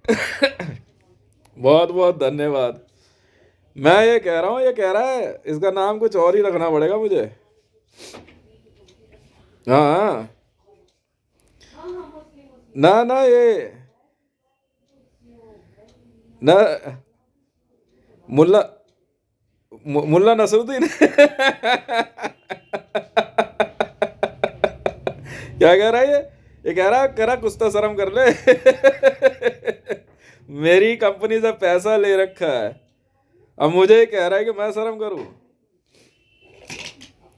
बहुत बहुत धन्यवाद। मैं ये कह रहा हूँ, ये कह रहा है इसका नाम कुछ और ही रखना पड़ेगा मुझे। हाँ हाँ। ना ना ये ना, मुल्ला मुल्ला नसरुद्दीन। क्या कह रहा है ये कह रहा है, करा कुछ तो शर्म कर ले। मेरी कंपनी से पैसा ले रखा है, अब मुझे ये कह रहा है कि मैं शर्म करूं।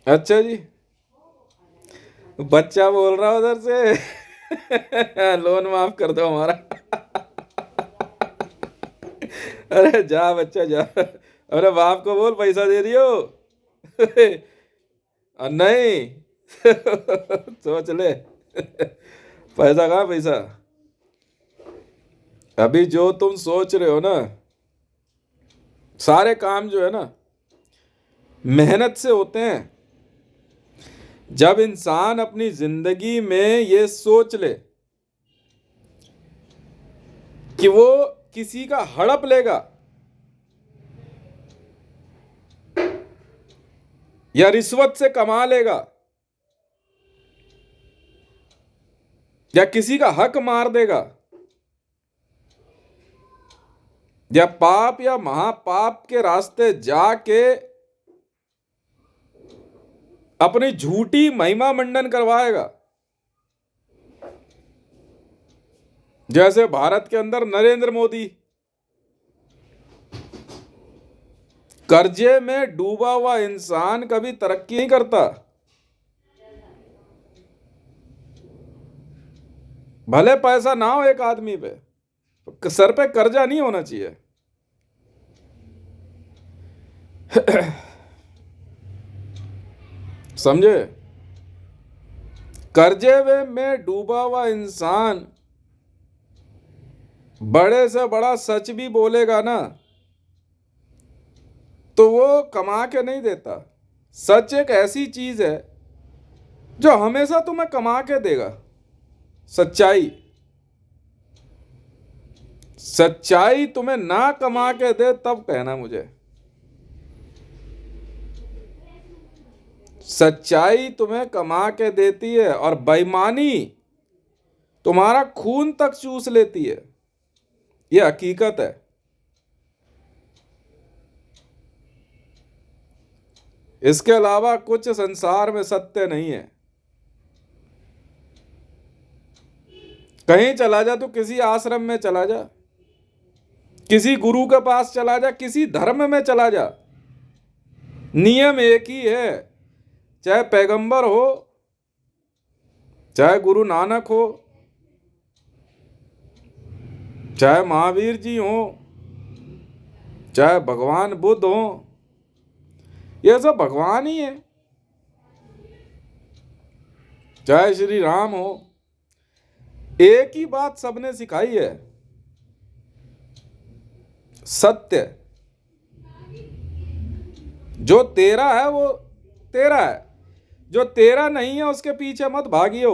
अच्छा जी, बच्चा बोल रहा उधर से। लोन माफ कर दो हमारा। अरे जा बच्चा जा, अरे बाप को बोल पैसा दे दियो। नहीं। सोच ले। पैसा कहाँ पैसा। अभी जो तुम सोच रहे हो ना, सारे काम जो है ना मेहनत से होते हैं। जब इंसान अपनी जिंदगी में ये सोच ले कि वो किसी का हड़प लेगा या रिश्वत से कमा लेगा या किसी का हक मार देगा या पाप या महापाप के रास्ते जाके अपनी झूठी महिमा मंडन करवाएगा, जैसे भारत के अंदर नरेंद्र मोदी कर्जे में डूबा हुआ इंसान कभी तरक्की नहीं करता। भले पैसा ना हो एक आदमी पे, सर पे कर्जा नहीं होना चाहिए। समझे। कर्जे में डूबा हुआ इंसान बड़े से बड़ा सच भी बोलेगा ना तो वो कमा के नहीं देता। सच एक ऐसी चीज है जो हमेशा तुम्हें कमा के देगा। सच्चाई, सच्चाई तुम्हें ना कमा के दे तब कहना मुझे। सच्चाई तुम्हें कमा के देती है और बेईमानी तुम्हारा खून तक चूस लेती है। यह हकीकत है। इसके अलावा कुछ संसार में सत्य नहीं है। कहीं चला जा, तो किसी आश्रम में चला जा, किसी गुरु के पास चला जा, किसी धर्म में चला जा, नियम एक ही है। चाहे पैगंबर हो, चाहे गुरु नानक हो, चाहे महावीर जी हो, चाहे भगवान बुद्ध हो, ये सब भगवान ही है। चाहे श्री राम हो, एक ही बात सबने सिखाई है, सत्य। जो तेरा है वो तेरा है, जो तेरा नहीं है उसके पीछे मत भागियो।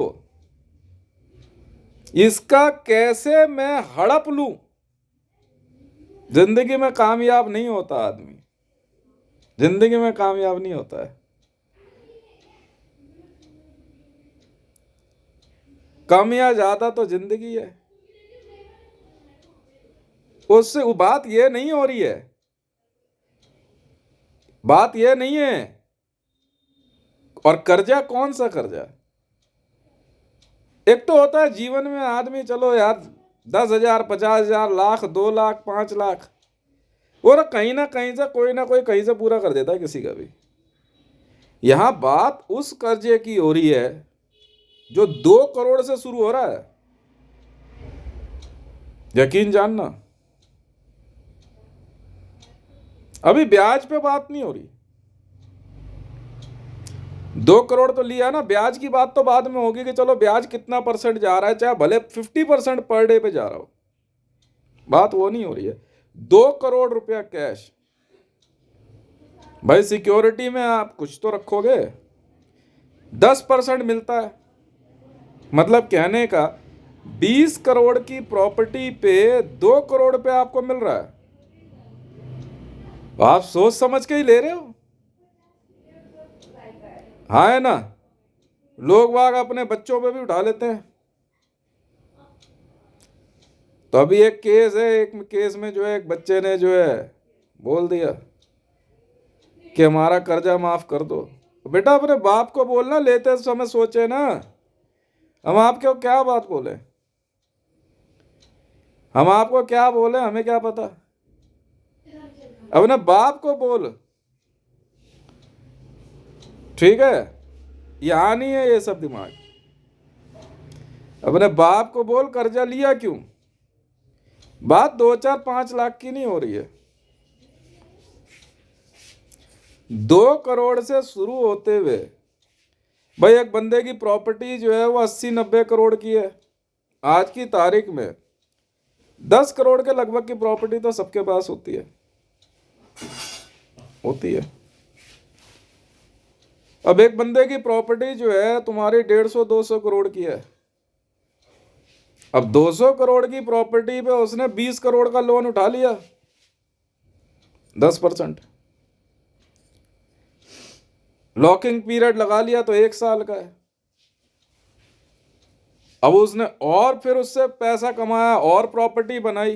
इसका कैसे मैं हड़प लूं, जिंदगी में कामयाब नहीं होता आदमी। जिंदगी में कामयाब नहीं होता है। कम या ज्यादा तो जिंदगी है। उससे वो बात ये नहीं हो रही है। बात ये नहीं है। और कर्जा कौन सा कर्जा। एक तो होता है जीवन में आदमी, चलो यार 10,000, 50,000, लाख, 2 लाख, 5 लाख, और कहीं ना कहीं से कोई ना कोई कहीं से पूरा कर देता है किसी का भी। यहां बात उस कर्जे की हो रही है जो 2 करोड़ से शुरू हो रहा है। यकीन जानना, अभी ब्याज पे बात नहीं हो रही। 2 करोड़ तो लिया ना, ब्याज की बात तो बाद में होगी कि चलो ब्याज कितना परसेंट जा रहा है, चाहे भले 50% पर डे पे जा रहा हो, बात वो नहीं हो रही है। 2 करोड़ रुपया कैश। भाई सिक्योरिटी में आप कुछ तो रखोगे। 10% मिलता है, मतलब कहने का 20 करोड़ की प्रॉपर्टी पे 2 करोड़ पे आपको मिल रहा है, तो आप सोच समझ के ही ले रहे हो। हाँ है ना, लोग बाग अपने बच्चों पे भी उठा लेते हैं। तो अभी एक केस है, एक केस में जो है एक बच्चे ने जो है बोल दिया कि हमारा कर्जा माफ कर दो। तो बेटा अपने बाप को बोलना, लेते समय सोचे ना, हम आपको क्या बात बोले, हम आपको क्या बोले, हमें क्या पता। अपने बाप को बोल, ठीक है, यहाँ नहीं है ये सब दिमाग। अपने बाप को बोल कर्जा लिया क्यों। बात 2-4-5 लाख की नहीं हो रही है, 2 करोड़ से शुरू होते हुए भाई एक बंदे की प्रॉपर्टी जो है वो 80-90 करोड़ की है। आज की तारीख में 10 करोड़ के लगभग की प्रॉपर्टी तो सबके पास होती है। अब एक बंदे की प्रॉपर्टी जो है तुम्हारी 150-200 करोड़ की है। अब 200 करोड़ की प्रॉपर्टी पे उसने 20 करोड़ का लोन उठा लिया, 10%। लॉकिंग पीरियड लगा लिया तो 1 साल का है। अब उसने और फिर उससे पैसा कमाया और प्रॉपर्टी बनाई,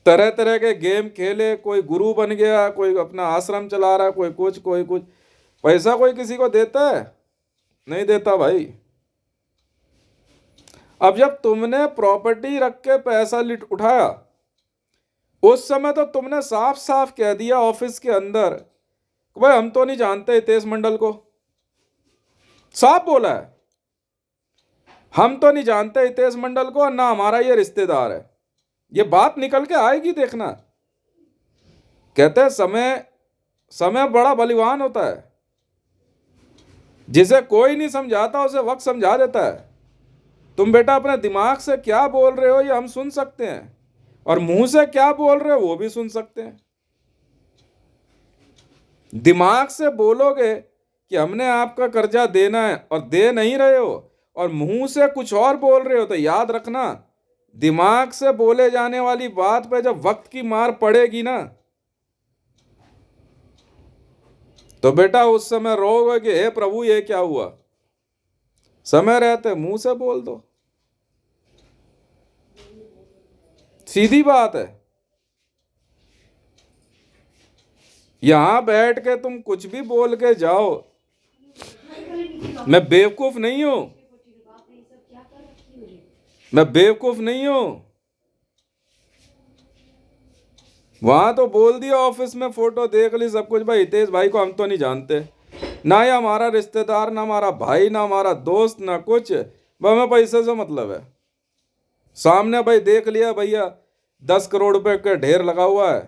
तरह तरह के गेम खेले, कोई गुरु बन गया, कोई अपना आश्रम चला रहा, कोई कुछ। पैसा कोई किसी को देता है? नहीं देता भाई। अब जब तुमने प्रॉपर्टी रख के पैसा उठाया, उस समय तो तुमने साफ साफ कह दिया ऑफिस के अंदर, भाई हम तो नहीं जानते हितेश मंडल को। साफ बोला है, हम तो नहीं जानते हितेश मंडल को, ना हमारा ये रिश्तेदार है। ये बात निकल के आएगी, देखना। कहते हैं समय बड़ा बलवान होता है, जिसे कोई नहीं समझाता उसे वक्त समझा देता है। तुम बेटा अपने दिमाग से क्या बोल रहे हो ये हम सुन सकते हैं, और मुंह से क्या बोल रहे हो वो भी सुन सकते हैं। दिमाग से बोलोगे कि हमने आपका कर्जा देना है और दे नहीं रहे हो, और मुंह से कुछ और बोल रहे हो, तो याद रखना, दिमाग से बोले जाने वाली बात पे जब वक्त की मार पड़ेगी ना, तो बेटा उस समय रोओगे कि हे प्रभु ये क्या हुआ। समय रहते मुंह से बोल दो, सीधी बात है। यहां बैठ के तुम कुछ भी बोल के जाओ, मैं बेवकूफ नहीं हूं, मैं बेवकूफ नहीं हूं। वहां तो बोल दिया, ऑफिस में फोटो देख ली, सब कुछ, भाई हितेश भाई को हम तो नहीं जानते, ना ये हमारा रिश्तेदार, ना हमारा भाई, ना हमारा दोस्त, ना कुछ, वह हमें पैसे से मतलब है। सामने भाई देख लिया भैया 10 करोड़ रुपए का ढेर लगा हुआ है,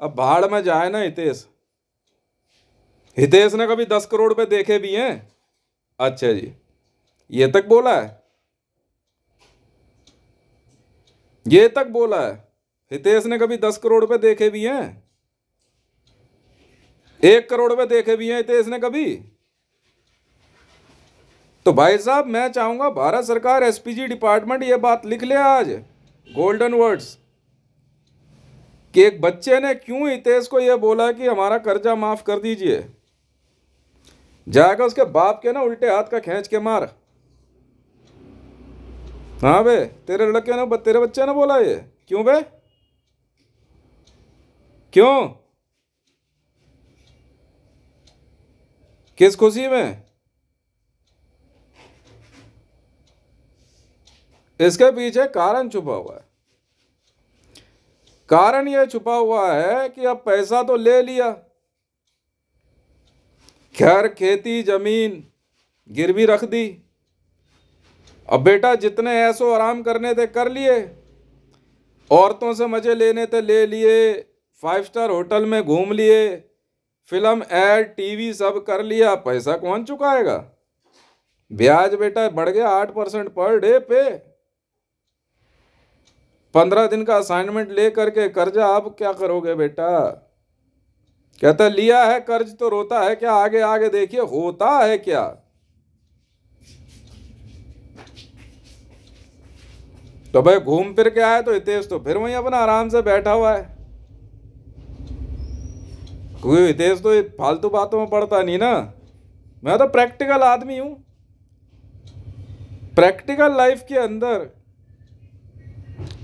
अब भाड़ में जाए ना हितेश। हितेश ने कभी 10 करोड़ रुपए देखे भी हैं? अच्छा जी, ये तक बोला है, ये तक बोला है। हितेश ने कभी 10 करोड़ रुपए देखे भी हैं? 1 करोड़ रुपए देखे भी हैं हितेश ने कभी? तो भाई साहब मैं चाहूंगा भारत सरकार, एसपीजी डिपार्टमेंट ये बात लिख ले आज, गोल्डन वर्ड्स, कि एक बच्चे ने क्यों हितेश को ये बोला कि हमारा कर्जा माफ कर दीजिए। जाएगा उसके बाप के ना उल्टे हाथ का खींच के मार। हाँ बे, तेरे लड़के ने, तेरे बच्चे ने बोला ये, क्यों बे, क्यों, किस खुशी में? इसके पीछे कारण छुपा हुआ है। कारण यह छुपा हुआ है कि अब पैसा तो ले लिया, घर खेती जमीन गिरवी रख दी, अब बेटा जितने ऐसो आराम करने थे कर लिए, औरतों से मजे लेने थे ले लिए, 5 स्टार होटल में घूम लिए, फिल्म एड टीवी सब कर लिया, पैसा कौन चुकाएगा? ब्याज बेटा बढ़ गया 8% पर डे पे। 15 दिन का असाइनमेंट ले करके कर्जा, अब क्या करोगे बेटा? कहता लिया है कर्ज तो रोता है क्या? आगे आगे देखिए होता है क्या। तो भाई घूम फिर के आए तो हितेश तो फिर वहीं अपना आराम से बैठा हुआ है, क्योंकि हितेश तो ये फालतू बातों में पड़ता नहीं ना। मैं तो प्रैक्टिकल आदमी हूं। प्रैक्टिकल लाइफ के अंदर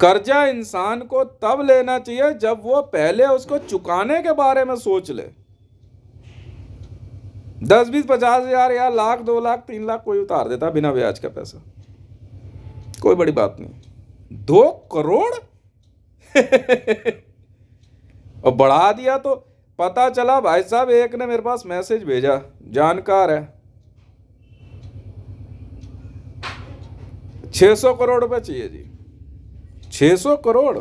कर्जा इंसान को तब लेना चाहिए जब वो पहले उसको चुकाने के बारे में सोच ले। 10, 20, 50,000 या लाख, 2 लाख, 3 लाख कोई उतार देता बिना ब्याज का पैसा, कोई बड़ी बात नहीं। 2 करोड़ और बढ़ा दिया तो पता चला भाई साहब, एक ने मेरे पास मैसेज भेजा, जानकार है, 600 करोड़ रुपए चाहिए जी। 600 crore,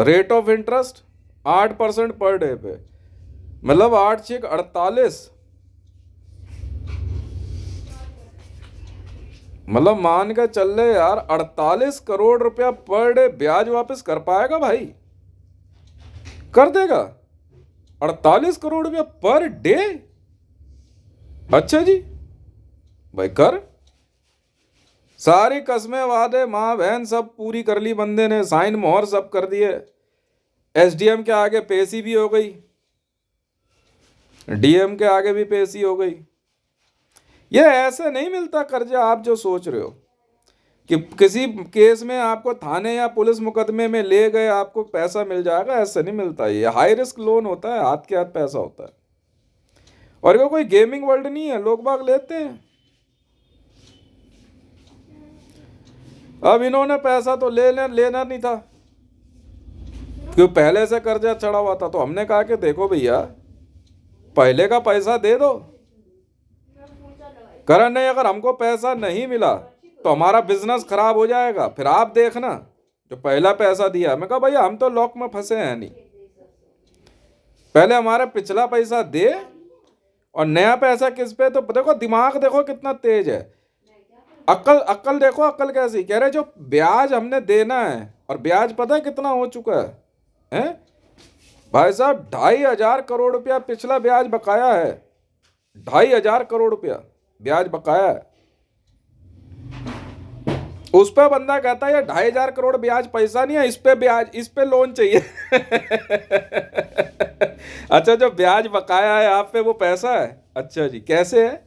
rate of interest 8% per day पे, मतलब 8 छेक 48, मतलब मान के चल रहे यार 48 करोड़ रुपया पर डे ब्याज वापस कर पाएगा भाई? कर देगा 48 करोड़ रुपया पर डे? अच्छा जी भाई कर। सारी कस्में वादे माँ बहन सब पूरी कर ली बंदे ने, साइन मोहर सब कर दिए, एसडीएम के आगे पेशी भी हो गई, डीएम के आगे भी पेशी हो गई। ये ऐसे नहीं मिलता कर्जा आप जो सोच रहे हो कि किसी केस में आपको थाने या पुलिस मुकदमे में ले गए आपको पैसा मिल जाएगा, ऐसे नहीं मिलता। ये हाई रिस्क लोन होता है, हाथ के हाथ पैसा होता है, और ये कोई गेमिंग वर्ल्ड नहीं है, लोग बाग लेते हैं। अब इन्होंने पैसा तो लेना नहीं था, क्यों पहले से कर्जा चढ़ा हुआ था, तो हमने कहा कि देखो भैया पहले का पैसा दे दो। करण नहीं, अगर हमको पैसा नहीं मिला तो हमारा बिजनेस खराब हो जाएगा, फिर आप देखना जो पहला पैसा दिया। मैं कहा भैया हम तो लॉक में फंसे हैं नहीं, पहले हमारा पिछला पैसा दे और नया पैसा किस पे। तो देखो दिमाग देखो कितना तेज है, अक्ल देखो, अक्ल कैसी कह रहे, जो ब्याज हमने देना है, और ब्याज पता है कितना हो चुका है भाई साहब? 2,500 करोड़ रुपया पिछला ब्याज बकाया है, 2,500 करोड़ रुपया ब्याज बकाया है। उस पे बंदा कहता है ये 2,500 करोड़ ब्याज पैसा नहीं है, इस पे ब्याज, इस पे लोन चाहिए। अच्छा जो ब्याज बकाया है आप पे वो पैसा है? अच्छा जी कैसे है?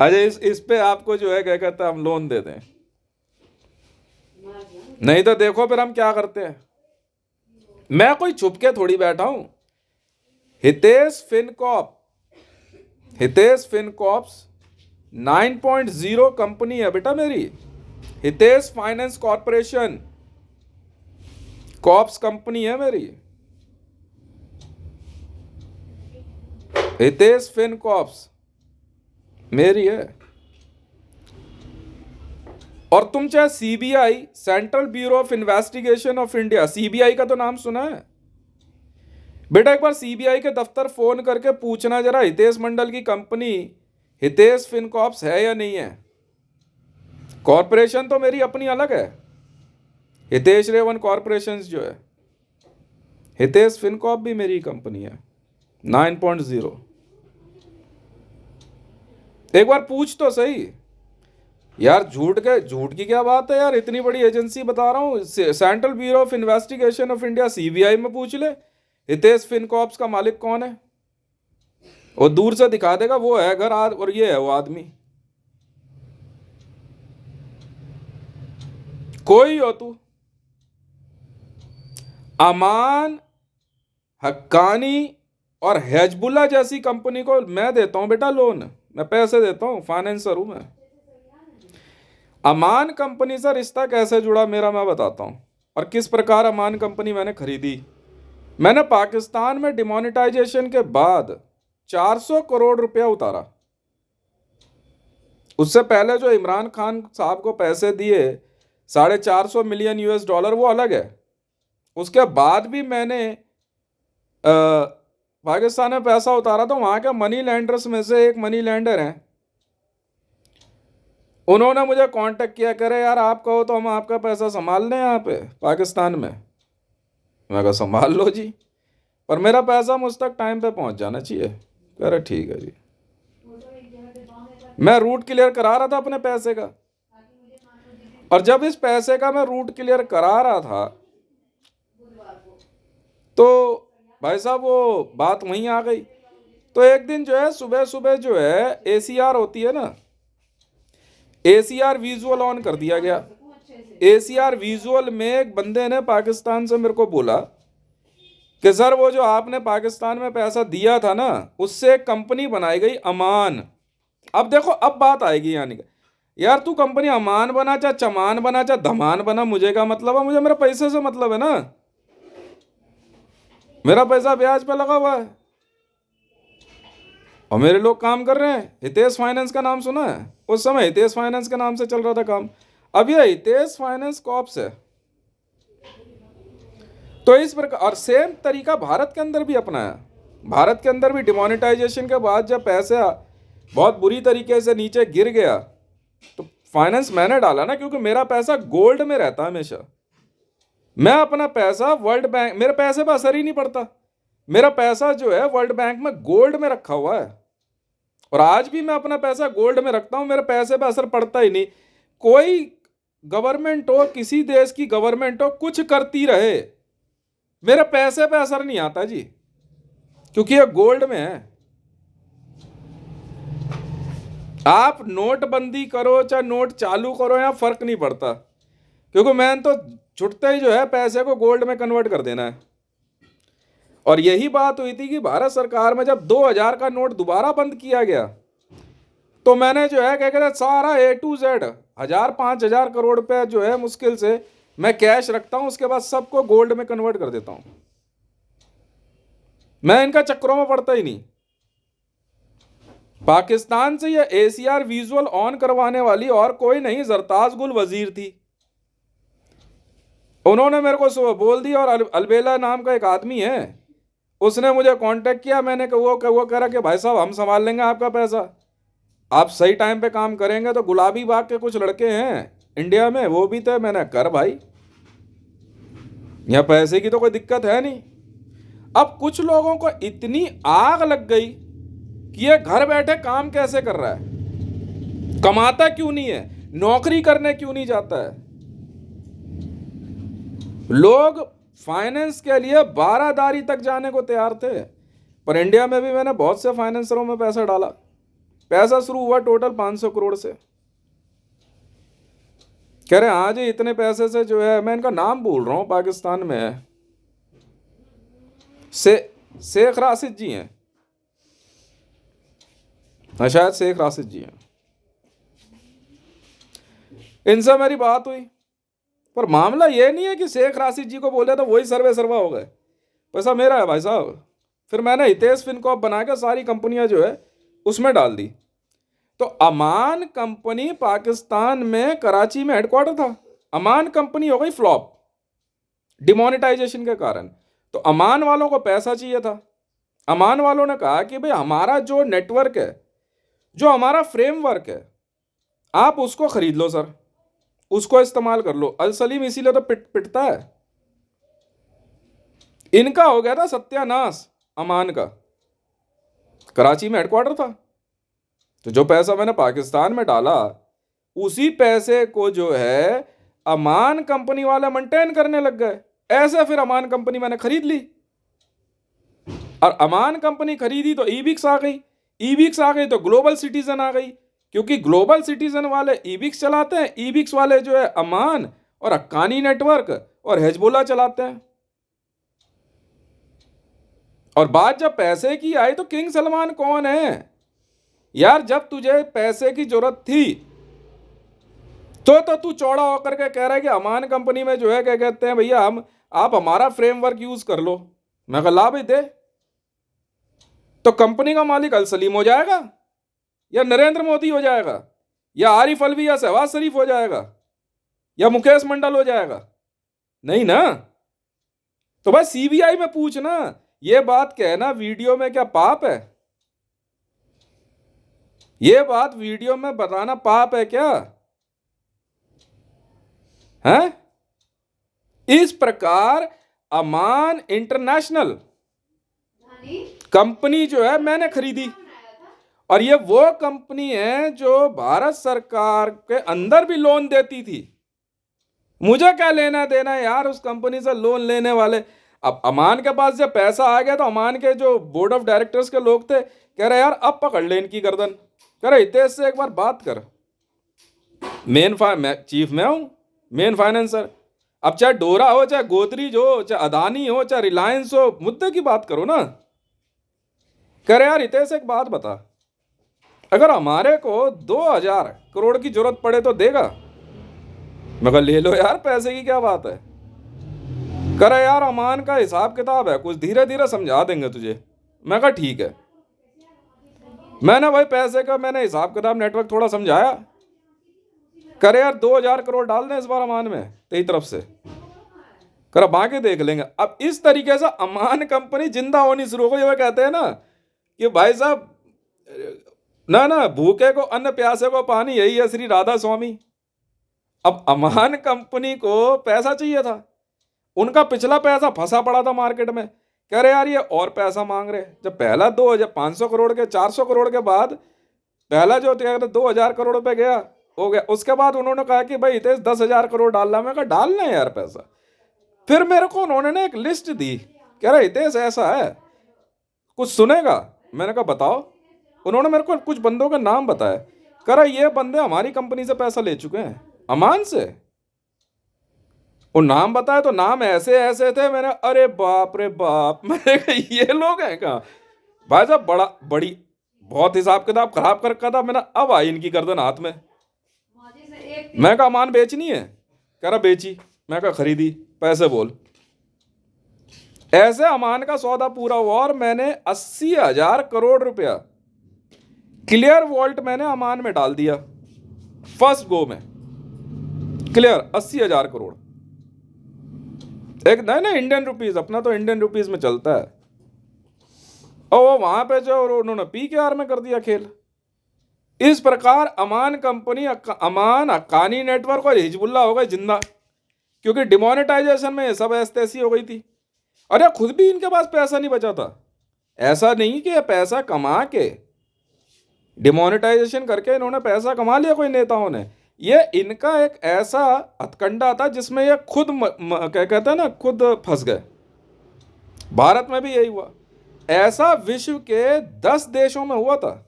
अच्छा इस पे आपको जो है क्या कहता है हम लोन दे दें? नहीं तो देखो फिर हम क्या करते हैं। मैं कोई छुप के थोड़ी बैठा हूं। हितेश फिनकॉर्प्स 9.0 कंपनी है बेटा मेरी। Hitesh finance corporation corps company है मेरी, हितेश फिनकॉर्प्स मेरी है। और तुम चाहे CBI, central bureau of investigation of India, CBI का तो नाम सुना है बेटा? एक बार सीबीआई के दफ्तर फोन करके पूछना जरा हितेश मंडल की कंपनी हितेश फिनकॉर्प्स है या नहीं है। कॉरपोरेशन तो मेरी अपनी अलग है, हितेश रेवन कॉरपोरेशन जो है, हितेश फिनकॉर्प भी मेरी कंपनी है 9.0। एक बार पूछ तो सही यार, झूठ की क्या बात है यार, इतनी बड़ी एजेंसी बता रहा हूँ, central bureau of investigation of India, CBI में पूछ ले हितेश फिनकॉर्प्स का मालिक कौन है, वो दूर से दिखा देगा वो है घर और ये है वो आदमी। कोई हो तू, अमान, हक्कानी और हेजबुल्ला जैसी कंपनी को मैं देता हूं बेटा लोन, मैं पैसे देता हूं, फाइनेंसर हूं मैं। अमान कंपनी से रिश्ता कैसे जुड़ा मेरा मैं बताता हूं, और किस प्रकार अमान कंपनी मैंने खरीदी। मैंने पाकिस्तान में डिमोनेटाइजेशन के बाद 400 करोड़ रुपया उतारा। उससे पहले जो इमरान खान साहब को पैसे दिए $450 मिलियन US, वो अलग है। उसके बाद भी मैंने पाकिस्तान में पैसा उतारा, तो वहां के मनी लैंडर्स में से एक मनी लैंडर हैं, उन्होंने मुझे कांटेक्ट किया, करे यार आप कहो तो हम आपका पैसा संभाल लें यहाँ पे पाकिस्तान में। मैं कहा संभाल लो जी, पर मेरा पैसा मुझ तक टाइम पे पहुंच जाना चाहिए। कह रहे ठीक है जी। मैं रूट क्लियर करा रहा था अपने पैसे का, और जब इस पैसे का मैं रूट क्लियर करा रहा था तो भाई साहब वो बात वहीं आ गई। तो एक दिन जो है सुबह सुबह जो है एसीआर होती है ना, एसीआर विजुअल ऑन कर दिया गया। एसीआर विजुअल में एक बंदे ने पाकिस्तान से मेरे को बोला कि सर वो जो आपने पाकिस्तान में पैसा दिया था ना, उससे एक कंपनी बनाई गई अमान। अब देखो अब बात आएगी, यानी कि यार तू कंपनी अमान बना चाहे चमान बना चाहे धमान बना, मुझे क्या मतलब है, मुझे मेरे पैसे से मतलब है ना, मेरा पैसा ब्याज पे लगा हुआ है और मेरे लोग काम कर रहे हैं। हितेश फाइनेंस का नाम सुना है? उस समय हितेश फाइनेंस के नाम से चल रहा था काम, अब ये हितेश फाइनेंस कॉर्प्स है। तो इस प्रकार, और सेम तरीका भारत के अंदर भी अपनाया। भारत के अंदर भी डिमोनेटाइजेशन के बाद जब पैसा बहुत बुरी तरीके से नीचे गिर गया तो फाइनेंस मैंने डाला ना, क्योंकि मेरा पैसा गोल्ड में रहता है हमेशा। मैं अपना पैसा वर्ल्ड बैंक, मेरे पैसे पर असर ही नहीं पड़ता, मेरा पैसा जो है वर्ल्ड बैंक में गोल्ड में रखा हुआ है, और आज भी मैं अपना पैसा गोल्ड में रखता हूं, मेरे पैसे पर असर पड़ता ही नहीं। कोई गवर्नमेंट हो, किसी देश की गवर्नमेंट हो, कुछ करती रहे, मेरे पैसे पे असर नहीं आता जी, क्योंकि ये गोल्ड में है। आप नोटबंदी करो चाहे नोट चालू करो, यहाँ फर्क नहीं पड़ता, क्योंकि मैंने तो छुटते ही जो है पैसे को गोल्ड में कन्वर्ट कर देना है। और यही बात हुई थी कि भारत सरकार में जब 2000 का नोट दोबारा बंद किया गया तो मैंने जो है क्या कहते हैं सारा A to Z 1000-5000 करोड़ रुपए जो है मुश्किल से मैं कैश रखता हूं, उसके बाद सबको गोल्ड में कन्वर्ट कर देता हूं। मैं इनका चक्करों में पड़ता ही नहीं। पाकिस्तान से यह एसीआर विजुअल ऑन करवाने वाली और कोई नहीं, जरताज गुल वजीर थी। उन्होंने मेरे को सुबह बोल दिया, और अलबेला नाम का एक आदमी है, उसने मुझे कांटेक्ट किया। मैंने वो कह रहा कि भाई साहब हम संभाल लेंगे आपका पैसा, आप सही टाइम पे काम करेंगे। तो गुलाबी बाग के कुछ लड़के हैं इंडिया में, वो भी थे। मैंने कर भाई, यहाँ पैसे की तो कोई दिक्कत है नहीं। अब कुछ लोगों को इतनी आग लग गई कि ये घर बैठे काम कैसे कर रहा है, कमाता क्यों नहीं है, नौकरी करने क्यों नहीं जाता है। लोग फाइनेंस के लिए बारादारी तक जाने को तैयार थे। पर इंडिया में भी मैंने बहुत से फाइनेंसरों में पैसा डाला। पैसा शुरू हुआ टोटल 500 करोड़ से। कह रहे हाँ जी इतने पैसे से जो है, मैं इनका नाम भूल रहा हूं, पाकिस्तान में है, शेख राशिद जी हैं, शायद शेख राशिद जी हैं। इनसे मेरी बात हुई, पर मामला ये नहीं है कि शेख राशिद जी को बोले तो वही सर्वा हो गए, पैसा मेरा है भाई साहब। फिर मैंने हितेश फिनकॉर्प बना के सारी कंपनियां जो है उसमें डाल दी। तो अमान कंपनी पाकिस्तान में कराची में हेडक्वार्टर था, अमान कंपनी हो गई फ्लॉप डिमोनेटाइजेशन के कारण। तो अमान वालों को पैसा चाहिए था। अमान वालों ने कहा कि भाई हमारा जो नेटवर्क है, जो हमारा फ्रेमवर्क है, आप उसको खरीद लो सर, उसको इस्तेमाल कर लो। अल सलीम इसीलिए तो पिटता है। इनका हो गया था सत्यानाश, अमान का कराची में हेडक्वार्टर था। तो जो पैसा मैंने पाकिस्तान में डाला, उसी पैसे को जो है अमान कंपनी वाले मेंटेन करने लग गए। ऐसे फिर अमान कंपनी मैंने खरीद ली, और अमान कंपनी खरीदी तो ईबिक्स आ गई, ईबिक्स आ गई तो ग्लोबल सिटीजन आ गई, क्योंकि ग्लोबल सिटीजन वाले ईबिक्स चलाते हैं, ईबिक्स वाले जो है अमान और हक्कानी नेटवर्क और हिजबुल्लाह चलाते हैं। और बात जब पैसे की आई तो किंग सलमान कौन है यार? जब तुझे पैसे की जरूरत थी तो तू चौड़ा होकर के कह रहा है कि अमान कंपनी में जो है क्या कहते हैं भैया आप हमारा फ्रेमवर्क यूज कर लो। मैं कहा ला भाई दे। तो कंपनी का मालिक अल सलीम हो जाएगा, या नरेंद्र मोदी हो जाएगा, या आरिफ अलवी या शहबाज शरीफ हो जाएगा, या मुकेश मंडल हो जाएगा? नहीं ना। तो भाई सीबीआई में पूछना, ये बात कहना वीडियो में क्या पाप है? ये बात वीडियो में बताना पाप है क्या है? इस प्रकार अमान इंटरनेशनल कंपनी जो है मैंने खरीदी, और ये वो कंपनी है जो भारत सरकार के अंदर भी लोन देती थी। मुझे क्या लेना देना है यार उस कंपनी से लोन लेने वाले। अब अमान के पास जब पैसा आ गया तो अमान के जो बोर्ड ऑफ डायरेक्टर्स के लोग थे कह रहे यार अब पकड़ ले इनकी गर्दन, कह रहे हितेश से एक बार बात कर। चीफ मैं हूं, मेन फाइनेंसर। अब चाहे डोरा हो, चाहे गोदरेज हो, चाहे अदानी हो, चाहे रिलायंस हो, मुद्दे की बात करो ना। कह रहे यार हितेश एक बात बता, अगर हमारे को 2000 करोड़ की जरूरत पड़े तो देगा? मैं कहा ले लो यार, पैसे की क्या बात है। करे यार अमान का हिसाब किताब है, कुछ धीरे धीरे समझा देंगे तुझे। मैं कहा ठीक है। मैंने भाई पैसे का मैंने हिसाब किताब नेटवर्क थोड़ा समझाया। करे यार 2000 करोड़ डाल दें इस बार अमान में तेरी तरफ से, कर बाकी देख लेंगे। अब इस तरीके से अमान कंपनी जिंदा होनी शुरू हो गई। वो कहते हैं ना कि भाई साहब ना ना भूखे को अन्न प्यासे को पानी, यही है श्री राधा स्वामी। अब अमान कंपनी को पैसा चाहिए था, उनका पिछला पैसा फंसा पड़ा था मार्केट में। कह रहे यार ये और पैसा मांग रहे। जब पहला 2500 करोड़ के 400 करोड़ के बाद पहला जो 2000 करोड़ पे गया हो गया, उसके बाद उन्होंने कहा कि भाई हितेश 10,000 करोड़ डालना। मैं कहा डालना है यार पैसा। फिर मेरे को उन्होंने ना एक लिस्ट दी, कह रहा हितेश ऐसा है कुछ सुनेगा। मैंने कहा बताओ। उन्होंने मेरे को कुछ बंदों का नाम बताया, कह रहा ये बंदे हमारी कंपनी से पैसा ले चुके हैं अमान से। वो नाम बताया तो नाम ऐसे ऐसे थे। मैंने अरे बाप रे बाप, मैंने कहा ये लोग हैं कहाँ भाई साहब। बड़ी बहुत हिसाब किताब खराब कर रखा था मैंने। अब आई इनकी गर्दन हाथ में। मैं कहा अमान बेचनी है? कह रहा बेची। मैं कहा खरीदी, पैसे बोल। ऐसे अमान का सौदा पूरा हुआ और मैंने 80,000 करोड़ रुपया क्लियर वॉल्ट मैंने अमान में डाल दिया फर्स्ट गो में। क्लियर 80,000 करोड़। एक नहीं ना इंडियन रुपीज, अपना तो इंडियन रुपीज में चलता है। और वो वहां पे जो उन्होंने PKR में कर दिया खेल। इस प्रकार अमान कंपनी, अमान, हक्कानी नेटवर्क और हिजबुल्ला हो गए जिंदा, क्योंकि डिमोनेटाइजेशन में सब ऐसी हो गई थी। अरे खुद भी इनके पास पैसा नहीं बचा था। ऐसा नहीं कि ये पैसा कमा के डिमोनेटाइजेशन करके इन्होंने पैसा कमा लिया कोई नेताओं ने। ये इनका एक ऐसा हथकंडा था जिसमें ये खुद क्या कहते हैं ना, खुद फंस गए। भारत में भी यही हुआ। ऐसा विश्व के 10 देशों में हुआ था।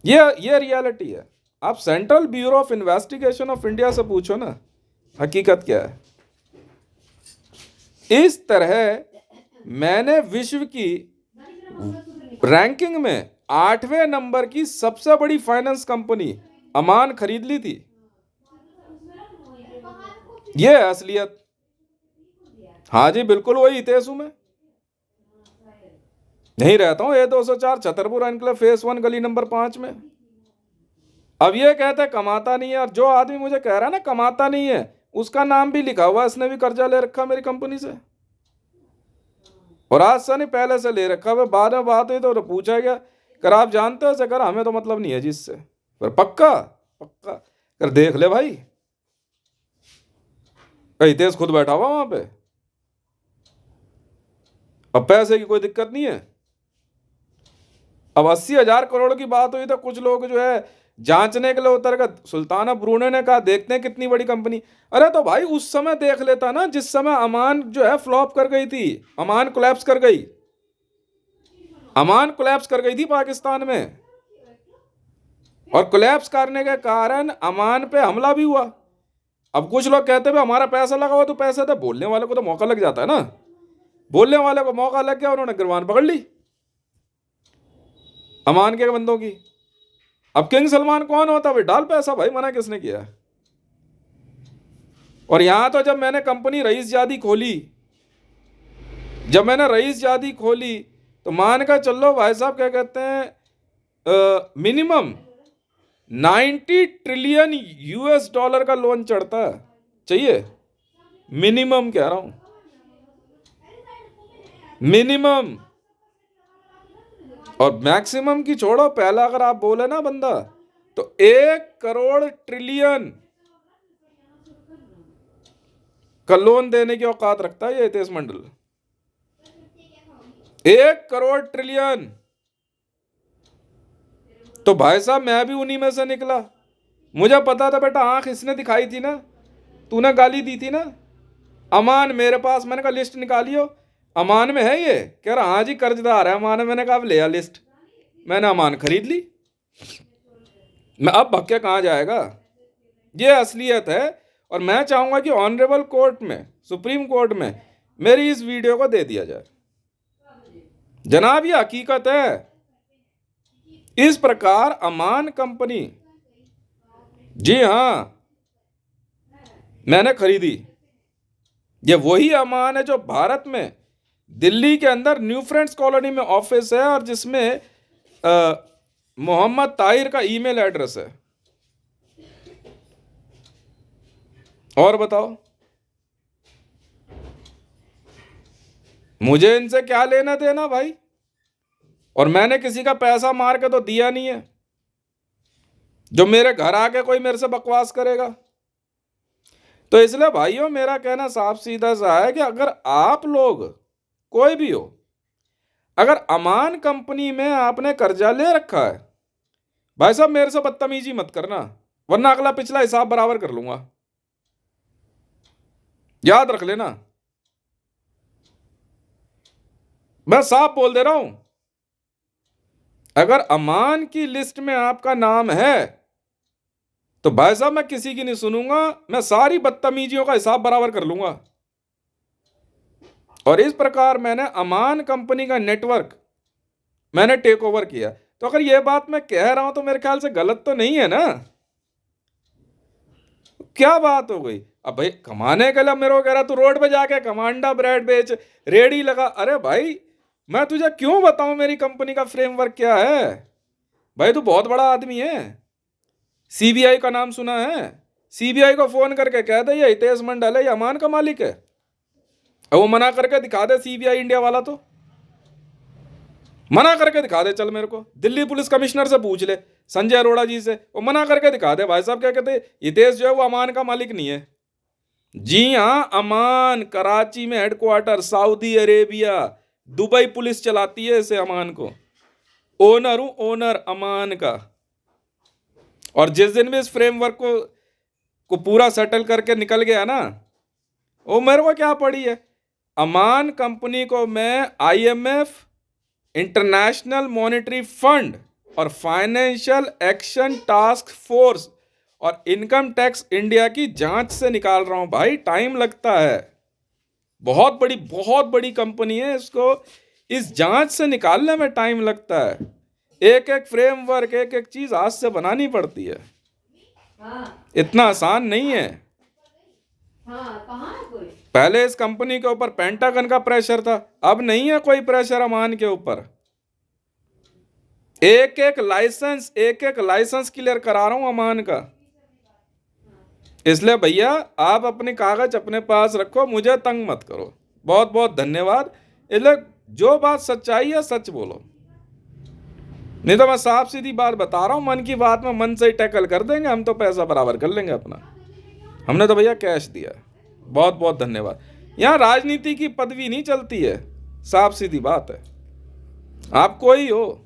ये रियलिटी है। आप central bureau of investigation of India से पूछो ना हकीकत क्या है। इस तरह मैंने विश्व की रैंकिंग में 8वें नंबर की सबसे बड़ी फाइनेंस कंपनी अमान खरीद ली थी। ये है असलियत। हाँ जी बिल्कुल वही हितेश हूं मैं। नहीं रहता हूं A204 छतरपुर एनक्लेव फेस 1 गली नंबर 5 में। अब ये कहते कमाता नहीं है, और जो आदमी मुझे कह रहा है ना कमाता नहीं है, उसका नाम भी लिखा हुआ, इसने भी कर्जा ले रखा मेरी कंपनी से। और आज से नहीं पहले से ले रखा है। बाद में बात हुई तो पूछा गया, कर आप जानते हो इसे? कर हमें तो मतलब नहीं है जिससे। पर पक्का पक्का कर देख ले भाई। हितेश खुद बैठा हुआ वहां पे। अब पैसे की कोई दिक्कत नहीं है। अब 80,000 करोड़ की बात हुई तो कुछ लोग जो है जांचने के लिए उतर गए। सुल्तान ऑफ ब्रूनेई ने कहा देखते हैं कितनी बड़ी कंपनी। अरे तो भाई उस समय देख लेता ना जिस समय अमान जो है फ्लॉप कर गई थी। अमान कोलैप्स कर गई। अमान कोलैप्स कर गई थी पाकिस्तान में, और कोलैप्स करने के कारण अमान पे हमला भी हुआ। अब कुछ लोग कहते हैं हमारा पैसा लगा हुआ तो पैसे दे। बोलने वाले को तो मौका लग जाता है ना। बोलने वाले को मौका लग गया, उन्होंने गिरबान पकड़ ली अमान के बंदों की। अब किंग सलमान कौन होता भाई? डाल पैसा भाई, मना किसने किया? और यहां तो जब मैंने कंपनी रईस जादी खोली, तो मान कर चलो भाई साहब क्या कहते हैं, मिनिमम 90 ट्रिलियन US डॉलर का लोन चढ़ता है चाहिए। मिनिमम कह रहा हूं, मिनिमम। और मैक्सिमम की छोड़ो, पहला अगर आप बोले ना बंदा तो 1 करोड़ ट्रिलियन का लोन देने की औकात रखता है ये हितेश मंडल। 1 करोड़ ट्रिलियन। तो भाई साहब मैं भी उन्हीं में से निकला। मुझे पता था बेटा, आंख इसने दिखाई थी ना, तूने गाली दी थी ना। अमान मेरे पास, मैंने कहा लिस्ट निकालियो, अमान में है ये। कह रहा हाँ जी कर्जदार है अमान। मैंने कहा अब ले आ लिस्ट। मैंने अमान खरीद ली। मैं अब भग के कहाँ जाएगा? ये असलियत है। और मैं चाहूंगा कि ऑनरेबल कोर्ट में, सुप्रीम कोर्ट में मेरी इस वीडियो को दे दिया जाए। जनाब ये हकीकत है। इस प्रकार अमान कंपनी, जी हाँ, मैंने खरीदी। ये वही अमान है जो भारत में दिल्ली के अंदर न्यू फ्रेंड्स कॉलोनी में ऑफिस है और जिसमें मोहम्मद ताहिर का ईमेल एड्रेस है। और बताओ मुझे इनसे क्या लेना देना भाई? और मैंने किसी का पैसा मार के तो दिया नहीं है जो मेरे घर आके कोई मेरे से बकवास करेगा। तो इसलिए भाइयों मेरा कहना साफ सीधा सा है कि अगर आप लोग कोई भी हो, अगर अमान कंपनी में आपने कर्जा ले रखा है, भाई साहब मेरे से बदतमीजी मत करना, वरना अगला पिछला हिसाब बराबर कर लूंगा। याद रख लेना, मैं साफ बोल दे रहा हूं। अगर अमान की लिस्ट में आपका नाम है तो भाई साहब मैं किसी की नहीं सुनूंगा, मैं सारी बदतमीजियों का हिसाब बराबर कर लूंगा। और इस प्रकार मैंने अमान कंपनी का नेटवर्क मैंने टेक ओवर किया। तो अगर यह बात मैं कह रहा हूं तो मेरे ख्याल से गलत तो नहीं है ना? क्या बात हो गई? अब भाई कमाने के लिए मेरे को कह रहा तू रोड पे जाके कमांडा ब्रेड बेच, रेडी लगा। अरे भाई मैं तुझे क्यों बताऊं मेरी कंपनी का फ्रेमवर्क क्या है? भाई तू बहुत बड़ा आदमी है, सीबीआई का नाम सुना है? सीबीआई को फोन करके कह दे ये हितेश मंडल है, ये अमान का मालिक है, और वो मना करके दिखा दे, सीबीआई इंडिया वाला तो मना करके दिखा दे। चल मेरे को दिल्ली पुलिस कमिश्नर से पूछ ले, संजय अरोड़ा जी से, वो मना करके दिखा दे। भाई साहब क्या कहते, हितेश जो है वो अमान का मालिक नहीं है। जी हाँ, अमान कराची में headquarter, Saudi Arabia, Dubai police चलाती है इसे, अमान को। ओनर हूं, ओनर अमान का। और जिस दिन भी इस फ्रेमवर्क को पूरा सेटल करके निकल गया ना, वो मेरे को क्या पड़ी है, अमान कंपनी को मैं आईएमएफ, इंटरनेशनल मॉनेटरी फंड और फाइनेंशियल एक्शन टास्क फोर्स और इनकम टैक्स इंडिया की जांच से निकाल रहा हूं। भाई टाइम लगता है, बहुत बड़ी कंपनी है, इसको इस जांच से निकालने में टाइम लगता है। एक एक फ्रेमवर्क, एक एक चीज आज से बनानी पड़ती है। इतना आसान नहीं है। पहले इस कंपनी के ऊपर पेंटागन का प्रेशर था, अब नहीं है कोई प्रेशर अमान के ऊपर। एक एक लाइसेंस क्लियर करा रहा हूं अमान का। इसलिए भैया आप अपने कागज अपने पास रखो, मुझे तंग मत करो। बहुत बहुत धन्यवाद। इसलिए जो बात सच्चाई है सच बोलो, नहीं तो मैं साफ सीधी बात बता रहा हूं, मन की बात में मन से ही टैकल कर देंगे हम, तो पैसा बराबर कर लेंगे अपना। हमने तो भैया कैश दिया। बहुत बहुत धन्यवाद। यहाँ राजनीति की पदवी नहीं चलती है, साफ सीधी बात है। आप कोई हो,